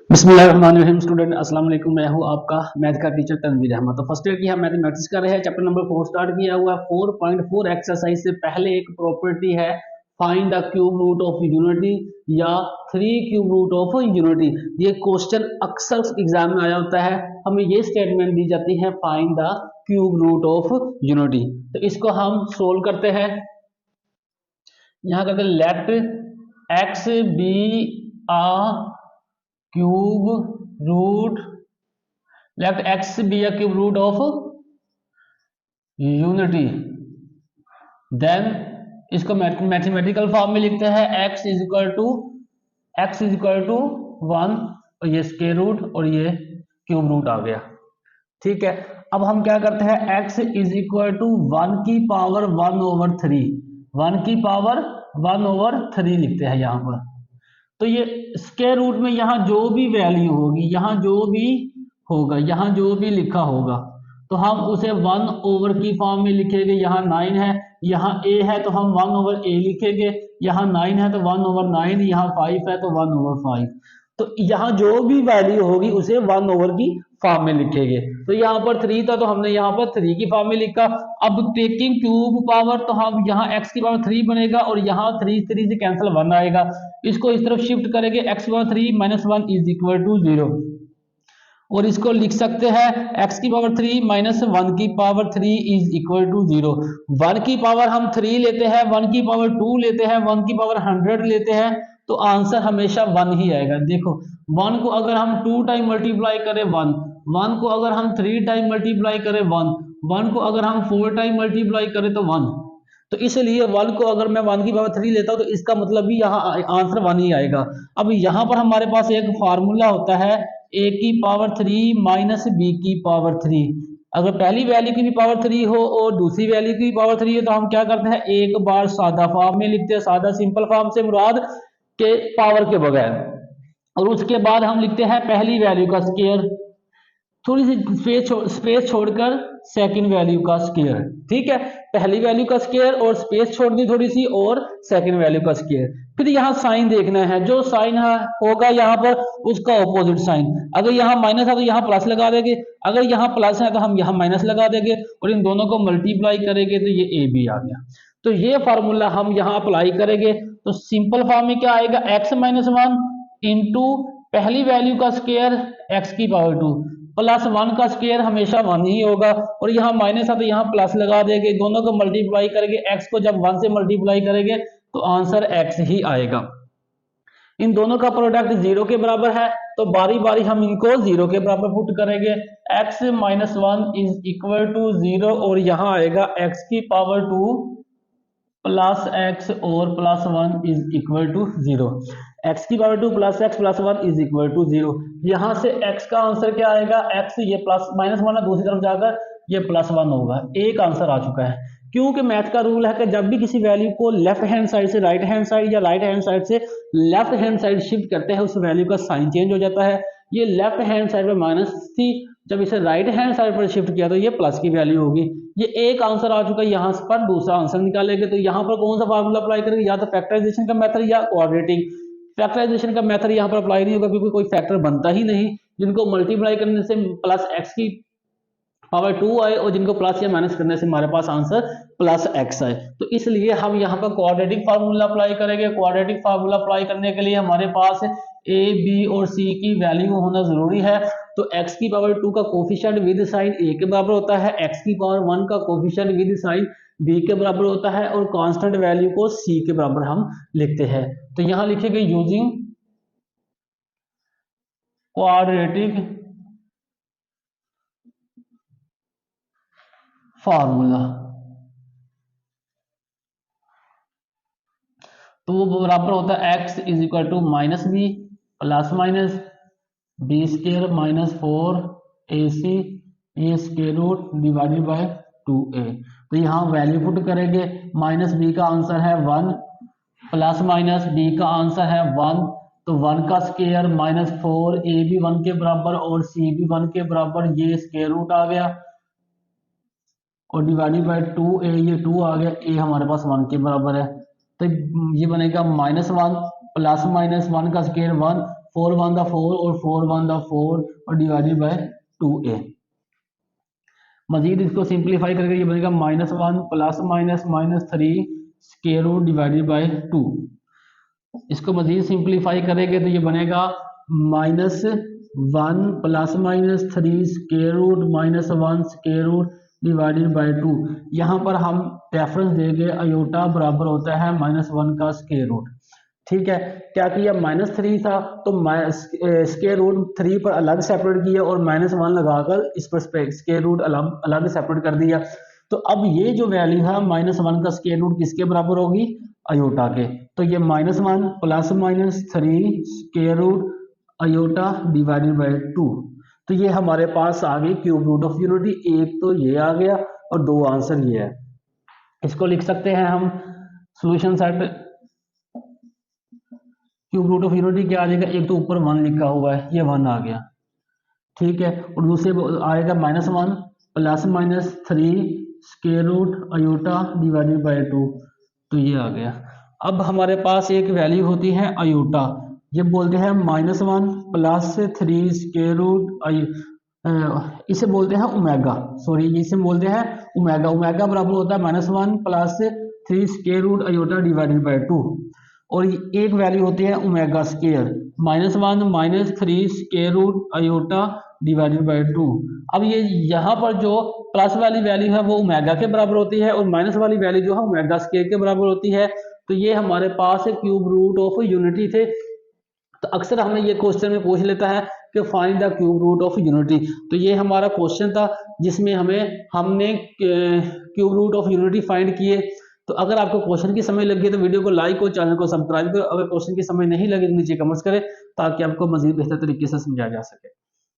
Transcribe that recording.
बिस्मिल्लाहिर्रहमानिर्रहीम। स्टूडेंट अस्सलाम वालेकुम, मैं हूं आपका मैथ का टीचर तनवीर अहमद। तो फर्स्ट ईयर की हम मैथमेटिक्स कर रहे हैं, चैप्टर नंबर 4 स्टार्ट किया हुआ है। 4.4 एक्सरसाइज से पहले एक प्रॉपर्टी है find the cube root of unity या 3 क्यूब रूट ऑफ यूनिटी। ये क्वेश्चन अक्सर एग्जाम में आया होता है, हमें ये स्टेटमेंट दी जाती है find the cube root of unity. तो इसको हम सोल्व करते हैं। यहाँ करते हैं let x be a cube root, let x be a cube root of unity, then इसको मैथमेटिकल फॉर्म में लिखते हैं x इज इक्वल टू 1 और ये स्क्वायर रूट और ये क्यूब रूट आ गया। ठीक है, अब हम क्या करते हैं, x इज इक्वल टू 1 की पावर 1/3, 1 की पावर 1/3 लिखते हैं यहाँ पर। तो ये स्क्वायर रूट में यहाँ जो भी वैल्यू होगी, यहाँ जो भी होगा, यहाँ जो भी लिखा होगा, तो हम उसे 1/a की फॉर्म में लिखेंगे। यहाँ 9 है, यहाँ a है तो हम 1/a लिखेंगे, यहाँ 9 है तो 1/9, यहाँ 5 है तो 1/5। तो यहाँ जो भी वैल्यू होगी उसे 1/, की फॉर्म में लिखेंगे। तो यहाँ पर 3 था तो हमने यहाँ पर 3 की फॉर्म में लिखा। अब टेकिंग क्यूब पावर, तो हम यहाँ x की पावर 3 बनेगा और यहाँ 3 से कैंसिल 1 आएगा। इसको इस तरफ शिफ्ट करेंगे, x की पावर 3 - 1 इज इक्वल टू 0। और इसको लिख सकते हैं x की पावर 3 - 1 की पावर 3 इज इक्वल टू 0। 1 की पावर हम 3 लेते हैं, 1 की पावर 2 लेते हैं, 1 की पावर 100 लेते हैं, तो आंसर हमेशा 1 ही आएगा। देखो 1 को अगर हम 2 टाइम मल्टीप्लाई करें 1, 1 को अगर हम 3 टाइम मल्टीप्लाई करें 1, 1 को अगर हम 4 टाइम मल्टीप्लाई करें तो 1। तो इसलिए 1 को अगर मैं 1 की पावर 3 लेता हूं तो इसका मतलब भी यहाँ आंसर 1 ही आएगा। अब यहाँ पर हमारे पास एक फार्मूला होता है a की पावर 3 माइनस b की पावर 3। अगर पहली वैल्यू की भी पावर 3 हो और दूसरी वैल्यू की पावर 3 है तो हम क्या करते हैं, एक बार सादा फॉर्म में लिखते हैं। सादा सिंपल फॉर्म से मुराद के पावर के बगैर, और उसके बाद हम लिखते हैं पहली वैल्यू का स्क्वायर, थोड़ी सी स्पेस छोड़कर सेकंड वैल्यू का स्क्वायर। ठीक है, पहली वैल्यू का स्क्वायर और स्पेस छोड़ दी थोड़ी सी और सेकंड वैल्यू का स्क्वायर। फिर यहाँ साइन देखना है, जो साइन होगा यहाँ पर उसका ऑपोजिट साइन। अगर यहाँ माइनस है तो यहाँ प्लस लगा देंगे, अगर यहाँ प्लस है तो हम यहाँ माइनस लगा देंगे और इन दोनों को मल्टीप्लाई करेंगे तो ये ए बी आ गया। तो ये फार्मूला हम यहाँ अप्लाई करेंगे तो सिंपल फॉर्म में क्या आएगा, x - 1 इंटू पहली वैल्यू का स्क्वायर x की पावर 2 प्लस 1 का स्क्वायर हमेशा 1 ही होगा, और यहाँ माइनस है तो यहाँ प्लस लगा देंगे, दोनों को मल्टीप्लाई करेंगे, x को जब 1 से मल्टीप्लाई करेंगे तो आंसर x ही आएगा। इन दोनों का प्रोडक्ट 0 के बराबर है तो बारी बारी हम इनको 0 के बराबर पुट करेंगे। x - 1 इज इक्वल टू 0 और यहाँ आएगा x की पावर 2 प्लस x और plus 1 is equal to 0। x की power 2 plus x plus 1 is equal to 0। यहाँ से x का आंसर क्या आएगा, x ये प्लस -1 है, दूसरी तरफ जाकर ये प्लस 1 होगा। एक आंसर आ चुका है, क्योंकि मैथ का रूल है कि जब भी किसी वैल्यू को लेफ्ट हैंड साइड से राइट हैंड साइड या राइट हैंड साइड से लेफ्ट हैंड साइड शिफ्ट करते हैं उस वैल्यू का साइन चेंज हो जाता है। ये लेफ्ट हैंड साइड पर माइनस थी, जब इसे राइट हैंड साइड पर शिफ्ट किया तो ये प्लस की वैल्यू होगी। ये एक आंसर आ चुका है, यहाँ पर दूसरा आंसर निकालेंगे तो यहाँ पर कौन सा फार्मूला अप्लाई करेंगे, या तो फैक्टराइजेशन का मेथड या क्वाड्रेटिक। फैक्टराइजेशन का मेथड यहाँ पर अप्लाई नहीं होगा क्योंकि कोई फैक्टर बनता ही नहीं, जिनको मल्टीप्लाई करने से प्लस x की पावर 2 आए और जिनको प्लस या माइनस करने से हमारे पास आंसर प्लस x आए। तो इसलिए हम यहाँ पर क्वाड्रेटिक फार्मूला अप्लाई करेंगे। क्वाड्रेटिक फार्मूला अप्लाई करने के लिए हमारे पास a b और c की वैल्यू होना जरूरी है। तो x की पावर 2 का कोफिशिएंट विद साइन a के बराबर होता है, x की पावर 1 का कोफिशिएंट विद साइन b के बराबर होता है, और कांस्टेंट वैल्यू को c के बराबर हम लिखते हैं। तो यहाँ लिखेंगे यूजिंग क्वाड्रेटिक फार्मूला, तो वो बराबर होता है x is equal to minus b plus minus b square minus 4ac a square root divided by 2a। तो यहाँ वैल्यू पुट करेंगे, माइनस बी का आंसर है 1 प्लस माइनस b का आंसर है 1, तो 1 का स्क्वायर माइनस 4a भी 1 के बराबर और c भी 1 के बराबर, ये स्क्वायर रूट आ गया, और डिवाइडेड बाय 2a, ये 2 आ गया, a हमारे पास 1 के बराबर है। तो ये बनेगा -1 प्लस माइनस 1 का स्क्वायर 1, 4 1 द 4 और 4 1 द 4 और डिवाइडेड बाय 2a। मजीद इसको सिंप्लीफाई करके ये बनेगा -1 plus minus -3 square root divided by 2। इसको मजीद सिंप्लीफाई करेंगे तो ये बनेगा -1 plus -3 square root -1 square root divided by 2। यहाँ पर हम रेफरेंस देंगे अयोटा बराबर होता है -1 का स्क्वायर रूट। ठीक है, क्या किया, -3 था तो स्क्वायर रूट 3 पर अलग सेपरेट किया और -1 लगाकर इस पर स्क्वायर रूट अलग सेपरेट कर दिया। तो अब ये जो वैल्यू है -1 का स्क्वायर रूट किसके बराबर होगी, अयोटा के। तो ये -1 plus -3 square root iota divided by 2। तो ये हमारे पास आ गई क्यूब रूट ऑफ यूनिटी। एक तो ये आ गया और दो आंसर ये है। इसको लिख सकते हैं हम solution set cube root of unity क्या आ जाएगा, एक तो ऊपर 1 लिखा हुआ है, ये 1 आ गया। ठीक है, और दूसरे आएगा -1 plus -3 square root iota divided by 2। तो ये आ गया। अब हमारे पास एक वैल्यू होती है अयोटा, ये बोलते हैं -1 प्लस 3 स्क्वायर रूट, इसे बोलते हैं ओमेगा, सॉरी इसे बोलते हैं ओमेगा। ओमेगा बराबर होता है -1 plus 3 square root iota divided by 2। और एक वैल्यू होती है omega square, -1 -3 square root iota divided by 2। अब ये यहाँ पर जो प्लस वाली वैल्यू है वो ओमेगा के बराबर होती है और माइनस वाली वैल्यू जो है ओमेगा स्क्वायर के बराबर होती है। तो ये हमारे पास क्यूब रूट ऑफ यूनिटी थे। तो अक्सर हमें ये क्वेश्चन में पूछ लेता है कि find the cube root of unity. तो ये हमारा क्वेश्चन था जिसमें हमने cube root of unity find किए। तो अगर आपको क्वेश्चन की समझ लगी तो वीडियो को लाइक और चैनल को सब्सक्राइब करो। अगर क्वेश्चन की समझ नहीं लगी तो नीचे कमेंट्स करें ताकि आपको मजीद बेहतर तरीके से समझाया जा सके।